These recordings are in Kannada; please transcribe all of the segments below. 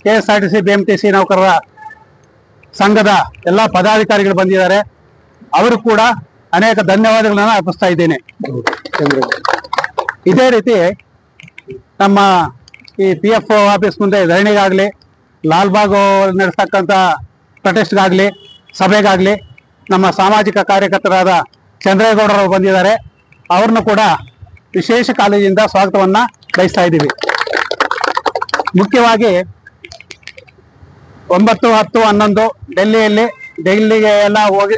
KSRTC BMTC ನೌಕರರ ಸಂಘದ ಎಲ್ಲ ಪದಾಧಿಕಾರಿಗಳು ಬಂದಿದ್ದಾರೆ. ಅವರು ಕೂಡ ಅನೇಕ ಧನ್ಯವಾದಗಳನ್ನು ಅರ್ಪಿಸ್ತಾ ಇದ್ದೇನೆ. ಇದೇ ರೀತಿ ನಮ್ಮ ಈ PF ಆಫೀಸ್ ಮುಂದೆ ಧರಣಿಗಾಗ್ಲಿ, ಲಾಲ್ಬಾಗ್ ನಡೆಸ್ತಕ್ಕಂಥ ಪ್ರೊಟೆಸ್ಟ್ಗಾಗ್ಲಿ, ಸಭೆಗಾಗ್ಲಿ ನಮ್ಮ ಸಾಮಾಜಿಕ ಕಾರ್ಯಕರ್ತರಾದ ಚಂದ್ರೇಗೌಡರು ಬಂದಿದ್ದಾರೆ. ಅವ್ರನ್ನು ಕೂಡ ವಿಶೇಷ ಕಾಳಜಿಯಿಂದ ಸ್ವಾಗತವನ್ನ ಬಯಸ್ತಾ ಇದ್ದೀವಿ. ಮುಖ್ಯವಾಗಿ 9, 10, 11 ಡೆಲ್ಲಿಗೆ ಎಲ್ಲ ಹೋಗಿ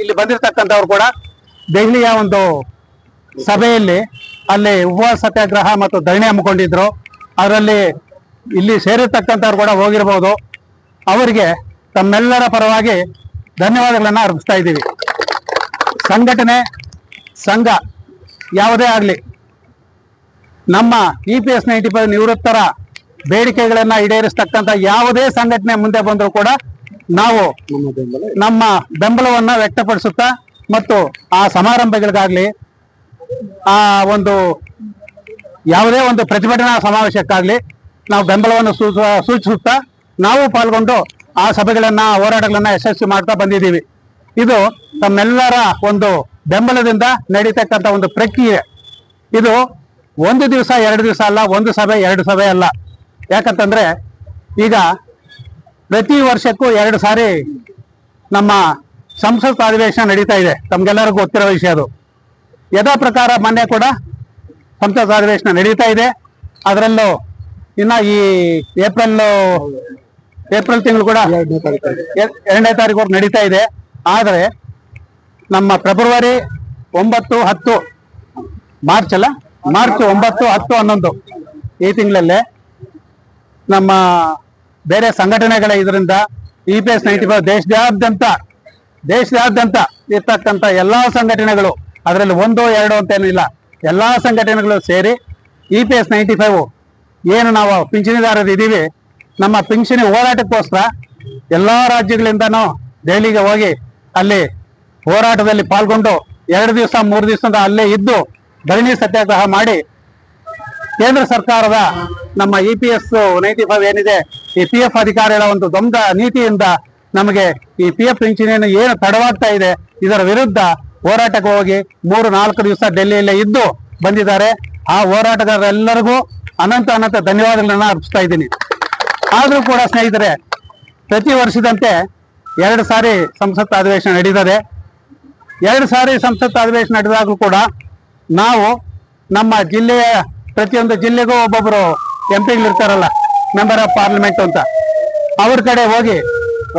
ಇಲ್ಲಿ ಬಂದಿರತಕ್ಕಂಥವ್ರು ಕೂಡ ದೆಹಲಿಯ ಒಂದು ಸಭೆಯಲ್ಲಿ ಅಲ್ಲಿ ಉಪವಾಸ ಸತ್ಯಾಗ್ರಹ ಮತ್ತು ಧರಣಿ ಹಮ್ಮಿಕೊಂಡಿದ್ರು. ಅದರಲ್ಲಿ ಇಲ್ಲಿ ಸೇರಿರ್ತಕ್ಕಂಥವ್ರು ಕೂಡ ಹೋಗಿರ್ಬೋದು. ಅವರಿಗೆ ತಮ್ಮೆಲ್ಲರ ಪರವಾಗಿ ಧನ್ಯವಾದಗಳನ್ನು ಅರ್ಪಿಸ್ತಾ ಇದ್ದೀವಿ. ಸಂಘಟನೆ, ಸಂಘ ಯಾವುದೇ ಆಗಲಿ ನಮ್ಮ EPS 95 ನಿವೃತ್ತರ ಬೇಡಿಕೆಗಳನ್ನು ಈಡೇರಿಸ್ತಕ್ಕಂಥ ಯಾವುದೇ ಸಂಘಟನೆ ಮುಂದೆ ಬಂದರೂ ಕೂಡ ನಾವು ನಮ್ಮ ಬೆಂಬಲವನ್ನು ವ್ಯಕ್ತಪಡಿಸುತ್ತಾ ಮತ್ತು ಆ ಸಮಾರಂಭಗಳಿಗಾಗಲಿ, ಆ ಒಂದು ಯಾವುದೇ ಒಂದು ಪ್ರತಿಭಟನಾ ಸಮಾವೇಶಕ್ಕಾಗಲಿ ನಾವು ಬೆಂಬಲವನ್ನು ಸೂಚಿಸುತ್ತಾ ನಾವು ಪಾಲ್ಗೊಂಡು ಆ ಸಭೆಗಳನ್ನ, ಹೋರಾಟಗಳನ್ನ ಯಶಸ್ವಿ ಮಾಡ್ತಾ ಬಂದಿದ್ದೀವಿ. ಇದು ತಮ್ಮೆಲ್ಲರ ಒಂದು ಬೆಂಬಲದಿಂದ ನಡೀತಕ್ಕಂಥ ಒಂದು ಪ್ರಕ್ರಿಯೆ. ಇದು 1 ದಿವಸ 2 ದಿವಸ ಅಲ್ಲ, 1 ಸಭೆ 2 ಸಭೆ ಅಲ್ಲ. ಯಾಕಂತಂದ್ರೆ ಈಗ ಪ್ರತಿ ವರ್ಷಕ್ಕೂ 2 ಸಾರಿ ನಮ್ಮ ಸಂಸತ್ ಅಧಿವೇಶನ ನಡೀತಾ ಇದೆ. ತಮ್ಗೆಲ್ಲರಿಗೂ ಗೊತ್ತಿರೋ ವಿಷಯ ಅದು. ಯಥಾ ಪ್ರಕಾರ ಮೊನ್ನೆ ಕೂಡ ಸಂಸತ್ ಅಧಿವೇಶನ ನಡೀತಾ ಇದೆ. ಅದರಲ್ಲೂ ಇನ್ನ ಈ ಏಪ್ರಿಲ್ ತಿಂಗಳು ಕೂಡ 2ನೇ ತಾರೀಕು ನಡೀತಾ ಇದೆ. ಆದರೆ ನಮ್ಮ ಫೆಬ್ರವರಿ 9, 10 ಮಾರ್ಚ್ 9, 10, 11 ಈ ತಿಂಗಳಲ್ಲೇ ನಮ್ಮ ಬೇರೆ ಸಂಘಟನೆಗಳ ಇದರಿಂದ EPS 95 ದೇಶದಾದ್ಯಂತ ಇರ್ತಕ್ಕಂಥ ಎಲ್ಲಾ ಸಂಘಟನೆಗಳು, ಅದರಲ್ಲಿ 1, 2 ಅಂತೇನಿಲ್ಲ, ಎಲ್ಲಾ ಸಂಘಟನೆಗಳು ಸೇರಿ EPS 95 ಏನು ನಾವು ಪಿಂಚಣಿದಾರರು ಇದ್ದೀವಿ, ನಮ್ಮ ಪಿಂಚಣಿ ಹೋರಾಟಕ್ಕೋಸ್ಕರ ಎಲ್ಲಾ ರಾಜ್ಯಗಳಿಂದನೂ ದೆಹಲಿಗೆ ಹೋಗಿ ಅಲ್ಲಿ ಹೋರಾಟದಲ್ಲಿ ಪಾಲ್ಗೊಂಡು 2 ದಿವಸ 3 ದಿವಸದಿಂದ ಅಲ್ಲೇ ಇದ್ದು ಧರಣಿ ಸತ್ಯಾಗ್ರಹ ಮಾಡಿ ಕೇಂದ್ರ ಸರ್ಕಾರದ ನಮ್ಮ EPS 95 ಏನಿದೆ, ಈ PF ಅಧಿಕಾರಿಗಳ ಒಂದು ದ್ವಂದ್ವ ನೀತಿಯಿಂದ ನಮಗೆ ಈ PF ಪಿಂಚಣಿಯನ್ನು ಏನು ತಡವಾಗ್ತಾ ಇದೆ, ಇದರ ವಿರುದ್ಧ ಹೋರಾಟಕ್ಕೆ ಹೋಗಿ 3-4 ದಿವಸ ಡೆಲ್ಲಿಯಲ್ಲೇ ಇದ್ದು ಬಂದಿದ್ದಾರೆ. ಆ ಹೋರಾಟಗಾರರೆಲ್ಲರಿಗೂ ಅನಂತ ಧನ್ಯವಾದಗಳನ್ನ ಅರ್ಪಿಸ್ತಾ ಇದ್ದೀನಿ. ಆದರೂ ಕೂಡ ಸ್ನೇಹಿತರೆ, ಪ್ರತಿ ವರ್ಷದಂತೆ 2 ಸಾರಿ ಸಂಸತ್ ಅಧಿವೇಶನ ನಡೀತದೆ. 2 ಸಾರಿ ಸಂಸತ್ ಅಧಿವೇಶನ ನಡೆದಾಗಲೂ ಕೂಡ ನಾವು ನಮ್ಮ ಜಿಲ್ಲೆಯ ಪ್ರತಿಯೊಂದು ಜಿಲ್ಲೆಗೂ ಒಬ್ಬೊಬ್ಬರು MP ಇರ್ತಾರಲ್ಲ, ಮೆಂಬರ್ ಆಫ್ ಪಾರ್ಲಿಮೆಂಟ್ ಅಂತ, ಅವ್ರ ಕಡೆ ಹೋಗಿ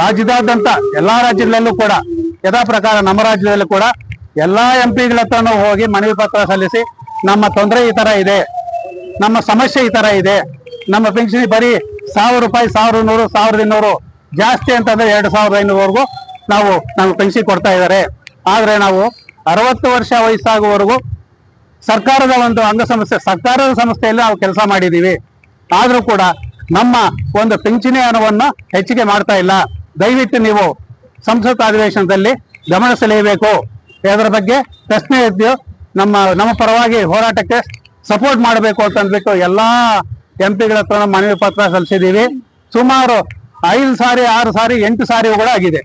ರಾಜ್ಯದಾದ್ಯಂತ ಎಲ್ಲಾ ರಾಜ್ಯಗಳಲ್ಲೂ ಕೂಡ ಯಥಾ ಪ್ರಕಾರ ನಮ್ಮ ರಾಜ್ಯದಲ್ಲೂ ಕೂಡ ಎಲ್ಲಾ MP ಹತ್ರನೂ ಹೋಗಿ ಮನವಿ ಪತ್ರ ಸಲ್ಲಿಸಿ ನಮ್ಮ ತೊಂದರೆ ಈ ತರ ಇದೆ, ನಮ್ಮ ಸಮಸ್ಯೆ ಈ ತರ ಇದೆ, ನಮ್ಮ ಪಿಂಚಣಿ ಬರೀ 1000 ರೂಪಾಯಿ, 1100, 1200 ಜಾಸ್ತಿ ಅಂತಂದ್ರೆ 2500ವರೆಗೂ ನಾವು ಪೆನ್ಷನ್ ಕೊಡ್ತಾ ಇದ್ದಾರೆ. ಆದ್ರೆ ನಾವು 60 ವರ್ಷ ವಯಸ್ಸಾಗುವವರೆಗೂ ಸರ್ಕಾರದ ಒಂದು ಸರ್ಕಾರದ ಸಂಸ್ಥೆಯಲ್ಲಿ ನಾವು ಕೆಲಸ ಮಾಡಿದ್ದೀವಿ. ಆದ್ರೂ ಕೂಡ ನಮ್ಮ ಒಂದು ಪಿಂಚಣಿ ಹಣವನ್ನು ಹೆಚ್ಚಿಗೆ ಮಾಡ್ತಾ ಇಲ್ಲ. ದಯವಿಟ್ಟು ನೀವು ಸಂಸತ್ ಅಧಿವೇಶನದಲ್ಲಿ ಗಮನಿಸಲೇಬೇಕು. ಇದರ ಬಗ್ಗೆ ಪ್ರಶ್ನೆ ಇದ್ದು ನಮ್ಮ ಪರವಾಗಿ ಹೋರಾಟಕ್ಕೆ ಸಪೋರ್ಟ್ ಮಾಡಬೇಕು ಅಂತ ಅಂದ್ಬಿಟ್ಟು ಎಲ್ಲಾ MP ಹತ್ರ ಮನವಿ ಪತ್ರ ಸಲ್ಲಿಸಿದ್ದೀವಿ. ಸುಮಾರು 5 ಸಾರಿ, 6 ಸಾರಿ, 8 ಸಾರಿ ಕೂಡ ಆಗಿದೆ.